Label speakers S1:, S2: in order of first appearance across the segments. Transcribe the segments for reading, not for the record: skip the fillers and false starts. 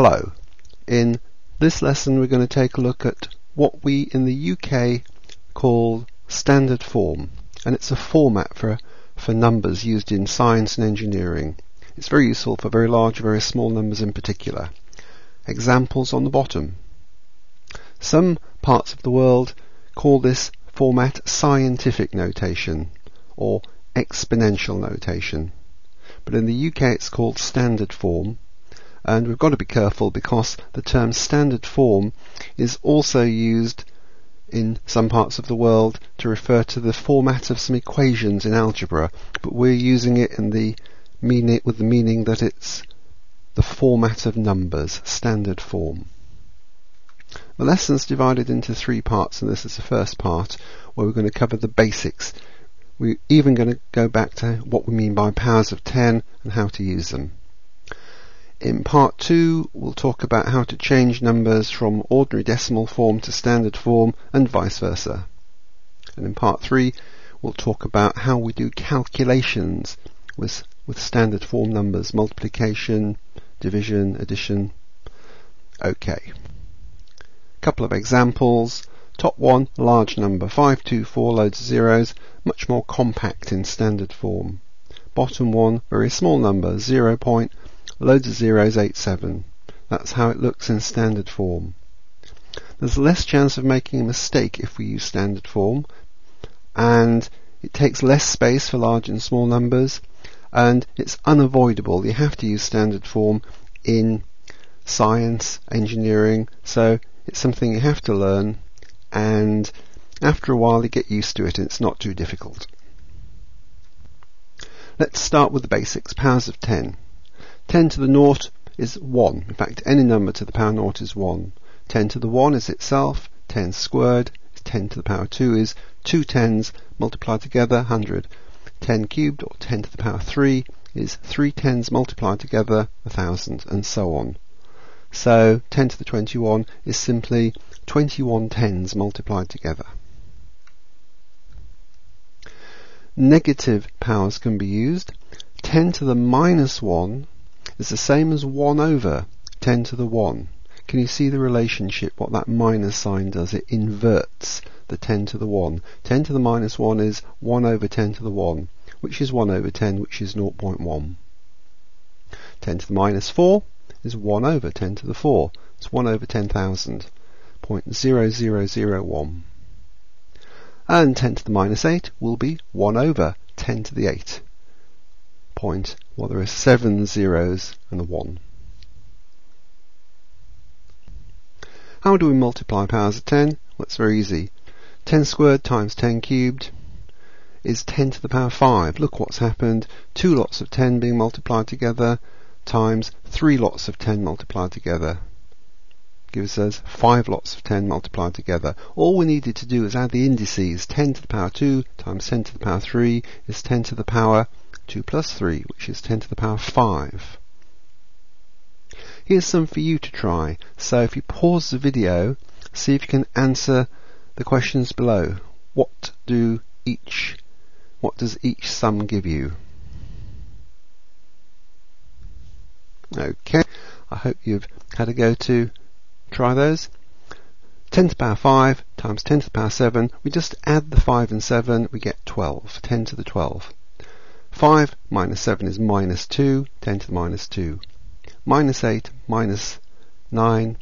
S1: Hello. In this lesson we're going to take a look at what we in the UK call standard form, and it's a format for numbers used in science and engineering. It's very useful for very large, very small numbers in particular. Examples on the bottom. Some parts of the world call this format scientific notation or exponential notation, but in the UK it's called standard form. And we've got to be careful because the term standard form is also used in some parts of the world to refer to the format of some equations in algebra, but we're using it in the meaning with the meaning that it's the format of numbers, standard form. The lesson's divided into three parts, and this is the first part where we're going to cover the basics. We're even going to go back to what we mean by powers of 10 and how to use them. In part 2 we'll talk about how to change numbers from ordinary decimal form to standard form and vice versa. And in part 3 we'll talk about how we do calculations with standard form numbers, multiplication, division, addition. Okay. Couple of examples. Top one, large number, 524, loads of zeros, much more compact in standard form. Bottom one, very small number, 0. Loads of zeros, 87. That's how it looks in standard form. There's less chance of making a mistake if we use standard form, and it takes less space for large and small numbers, and it's unavoidable. You have to use standard form in science, engineering, so it's something you have to learn, and after a while you get used to it and it's not too difficult. Let's start with the basics. Powers of 10. 10 to the naught is 1. In fact, any number to the power naught is 1. 10 to the 1 is itself. 10 squared is 10 to the power 2 is 2 tens multiplied together, 100. 10 cubed, or 10 to the power 3, is 3 tens multiplied together, 1,000, and so on. So 10 to the 21 is simply 21 tens multiplied together. Negative powers can be used. 10 to the minus 1 is the same as 1 over 10 to the 1. Can you see the relationship, what that minus sign does? It inverts the 10 to the 1. 10 to the minus 1 is 1 over 10 to the 1, which is 1 over 10, which is 0.1. 10 to the minus 4 is 1 over 10 to the 4. It's 1 over 10,000, 0.0001. And 10 to the minus 8 will be 1 over 10 to the 8. Well, there are 7 zeros and a 1. How do we multiply powers of 10? Well, it's very easy. 10 squared times 10 cubed is 10 to the power 5. Look what's happened. 2 lots of 10 being multiplied together times 3 lots of 10 multiplied together gives us 5 lots of 10 multiplied together. All we needed to do is add the indices. 10 to the power 2 times 10 to the power 3 is 10 to the power 2 plus 3, which is 10 to the power 5. Here's some for you to try. So if you pause the video, see if you can answer the questions below. What does each sum give you? Okay, I hope you've had a go to try those. 10 to the power 5 times 10 to the power 7, we just add the 5 and 7, we get 12, 10 to the 12. 5 minus 7 is minus 2, 10 to the minus 2. Minus 8 minus 9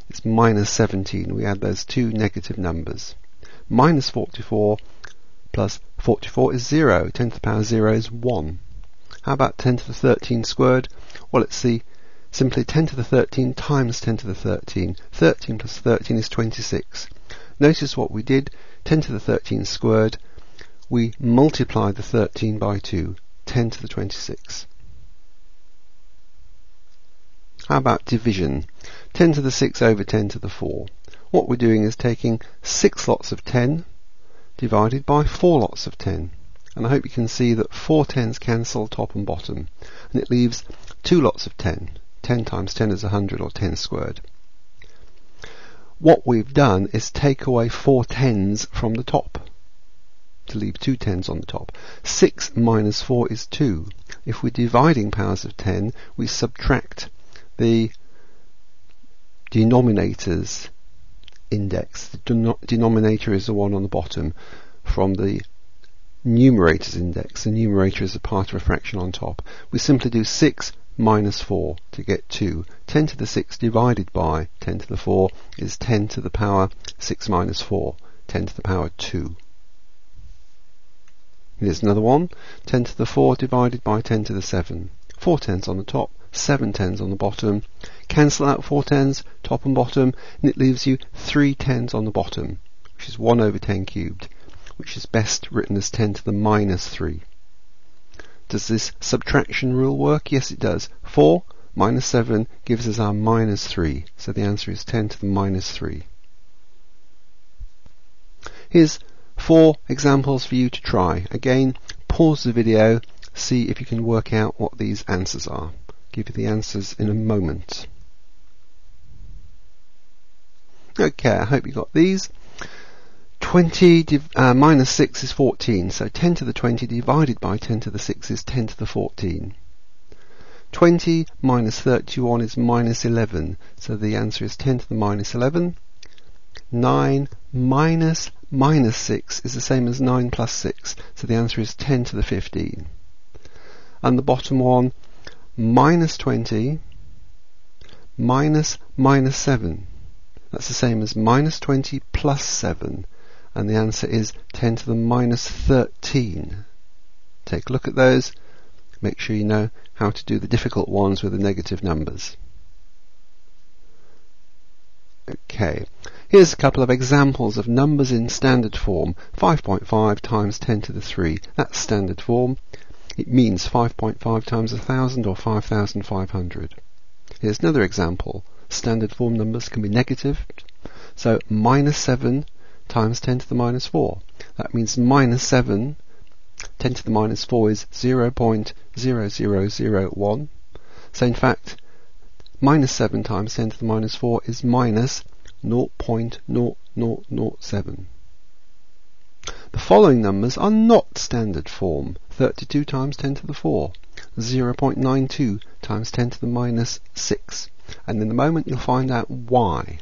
S1: is minus 17. We add those two negative numbers. Minus 44 plus 44 is 0. 10 to the power 0 is 1. How about 10 to the 13 squared? Well, let's see. Simply 10 to the 13 times 10 to the 13. 13 plus 13 is 26. Notice what we did. 10 to the 13 squared. We multiplied the 13 by 2, 10 to the 26. How about division? 10 to the 6 over 10 to the 4. What we're doing is taking 6 lots of 10 divided by 4 lots of 10. And I hope you can see that 4 tens cancel top and bottom. And it leaves 2 lots of 10. 10 times 10 is 100, or 10 squared. What we've done is take away 4 tens from the top to leave 2 tens on the top. 6 minus 4 is 2. If we're dividing powers of 10, we subtract the denominator's index. The denominator is the one on the bottom, from the numerator's index. The numerator is a part of a fraction on top. We simply do 6 minus 4 to get 2. 10 to the 6 divided by 10 to the 4 is 10 to the power 6 minus 4, 10 to the power 2. Here's another one, 10 to the 4 divided by 10 to the 7. 4 tens on the top, 7 tens on the bottom. Cancel out 4 tens, top and bottom, and it leaves you 3 tens on the bottom, which is 1 over 10 cubed, which is best written as 10 to the minus 3. Does this subtraction rule work? Yes, it does. 4 minus 7 gives us our minus 3, so the answer is 10 to the minus 3. Here's 4 examples for you to try. Again, pause the video, see if you can work out what these answers are. I'll give you the answers in a moment. Okay, I hope you got these. 20 minus 6 is 14, so 10 to the 20 divided by 10 to the 6 is 10 to the 14. 20 minus 31 is minus 11, so the answer is 10 to the minus 11. 9 minus 6 is the same as 9 plus 6, so the answer is 10 to the 15. And the bottom one, minus 20 minus 7. That's the same as minus 20 plus 7, and the answer is 10 to the minus 13. Take a look at those. Make sure you know how to do the difficult ones with the negative numbers. Okay, here's a couple of examples of numbers in standard form. 5.5 times 10 to the 3. That's standard form. It means 5.5 times 1,000 or 5,500. Here's another example. Standard form numbers can be negative. So minus 7 times 10 to the minus 4. That means minus 7, 10 to the minus 4 is 0.0001. So in fact, minus 7 times 10 to the minus 4 is minus 0.0007. The following numbers are not standard form. 32 times 10 to the 4, 0.92 times 10 to the minus 6. And in a moment you'll find out why.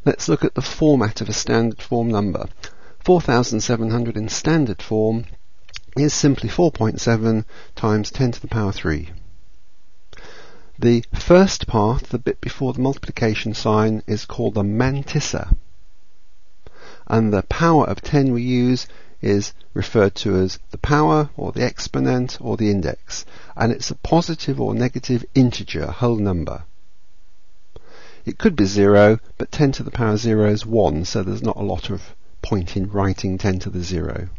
S1: Let's look at the format of a standard form number. 4,700 in standard form is simply 4.7 times 10 to the power 3. The first part, the bit before the multiplication sign, is called the mantissa. And the power of 10 we use is referred to as the power, or the exponent, or the index, and it's a positive or negative integer, a whole number. It could be 0, but 10 to the power 0 is 1, so there's not a lot of point in writing 10 to the 0.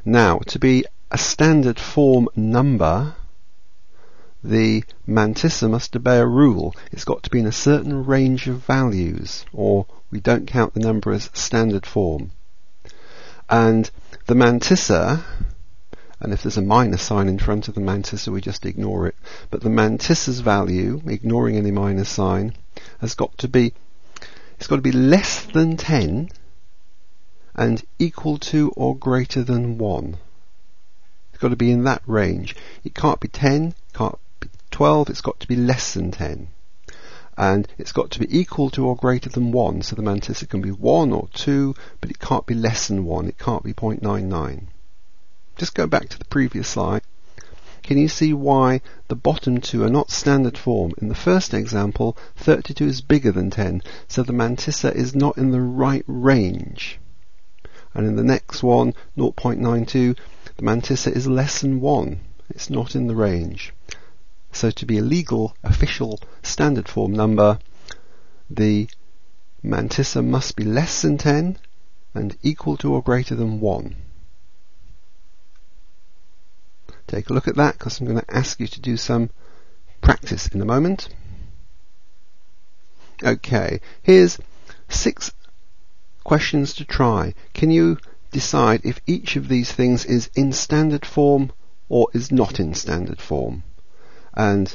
S1: Now, to be a standard form number, the mantissa must obey a rule. It's got to be in a certain range of values, or we don't count the number as standard form. And the mantissa, and if there's a minus sign in front of the mantissa we just ignore it, but the mantissa's value, ignoring any minus sign, has got to be, it's got to be less than 10 and equal to or greater than 1. It's got to be in that range. It can't be 10, can't be 12, it's got to be less than 10. And it's got to be equal to or greater than 1, so the mantissa can be 1 or 2, but it can't be less than 1, it can't be 0.99. Just go back to the previous slide. Can you see why the bottom two are not standard form? In the first example, 32 is bigger than 10, so the mantissa is not in the right range. And in the next one, 0.92, the mantissa is less than 1, it's not in the range. So to be a legal, official, standard form number, the mantissa must be less than 10 and equal to or greater than 1. Take a look at that, because I'm going to ask you to do some practice in a moment. Okay, here's 6 questions to try. Can you decide if each of these things is in standard form or is not in standard form? And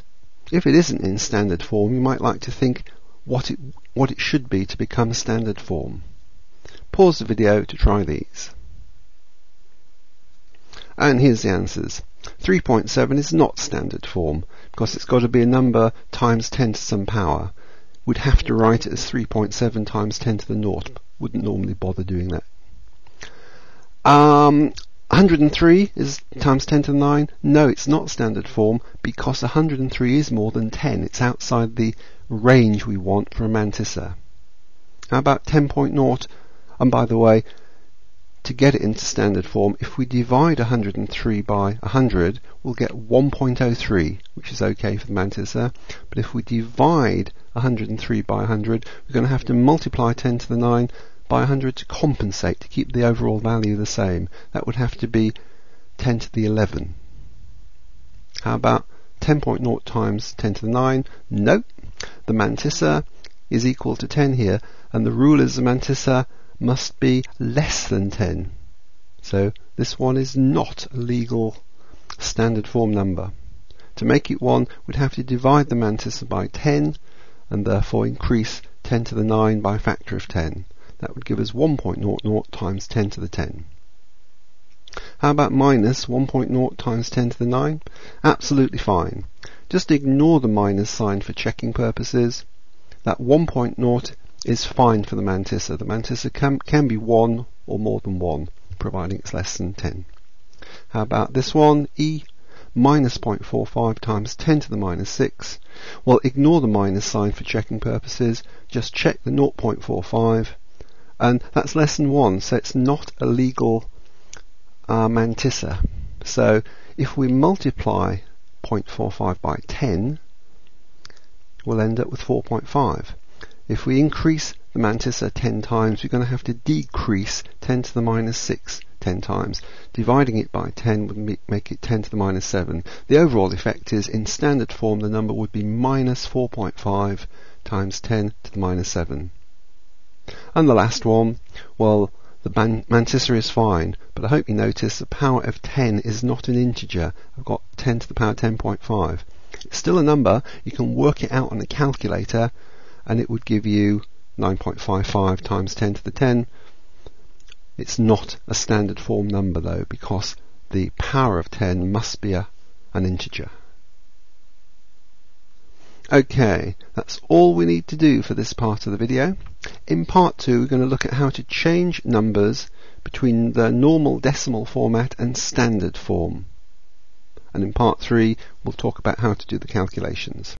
S1: if it isn't in standard form, you might like to think what it should be to become standard form. Pause the video to try these. And here's the answers. 3.7 is not standard form because it's got to be a number times 10 to some power. We'd have to write it as 3.7 times 10 to the naught. Wouldn't normally bother doing that. 103 is times 10 to the 9. No, it's not standard form because 103 is more than 10. It's outside the range we want for a mantissa. How about 10.0? And by the way, to get it into standard form, if we divide 103 by 100, we'll get 1.03, which is okay for the mantissa. But if we divide 103 by 100, we're going to have to multiply 10 to the 9 by 100 to compensate, to keep the overall value the same. That would have to be 10 to the 11. How about 10.0 times 10 to the 9? No. The mantissa is equal to 10 here, and the rule is the mantissa must be less than 10. So this one is not a legal standard form number. To make it one, we'd have to divide the mantissa by 10 and therefore increase 10 to the 9 by a factor of 10. That would give us 1.00 times 10 to the 10. How about minus 1.0 times 10 to the 9? Absolutely fine. Just ignore the minus sign for checking purposes. That 1.0 is fine for the mantissa. The mantissa can be 1 or more than 1, providing it's less than 10. How about this one? E minus 0.45 times 10 to the minus 6. Well, ignore the minus sign for checking purposes. Just check the 0.45, and that's less than 1, so it's not a legal mantissa. So if we multiply 0.45 by 10, we'll end up with 4.5. If we increase the mantissa 10 times, we're going to have to decrease 10 to the minus 6 10 times. Dividing it by 10 would make it 10 to the minus 7. The overall effect is, in standard form, the number would be minus 4.5 times 10 to the minus 7. And the last one, well, the mantissa is fine, but I hope you notice the power of 10 is not an integer. I've got 10 to the power 10.5. It's still a number. You can work it out on a calculator, and it would give you 9.55 times 10 to the 10. It's not a standard form number though, because the power of 10 must be an integer. Okay, that's all we need to do for this part of the video. In part 2, we're going to look at how to change numbers between the normal decimal format and standard form. And in part 3, we'll talk about how to do the calculations.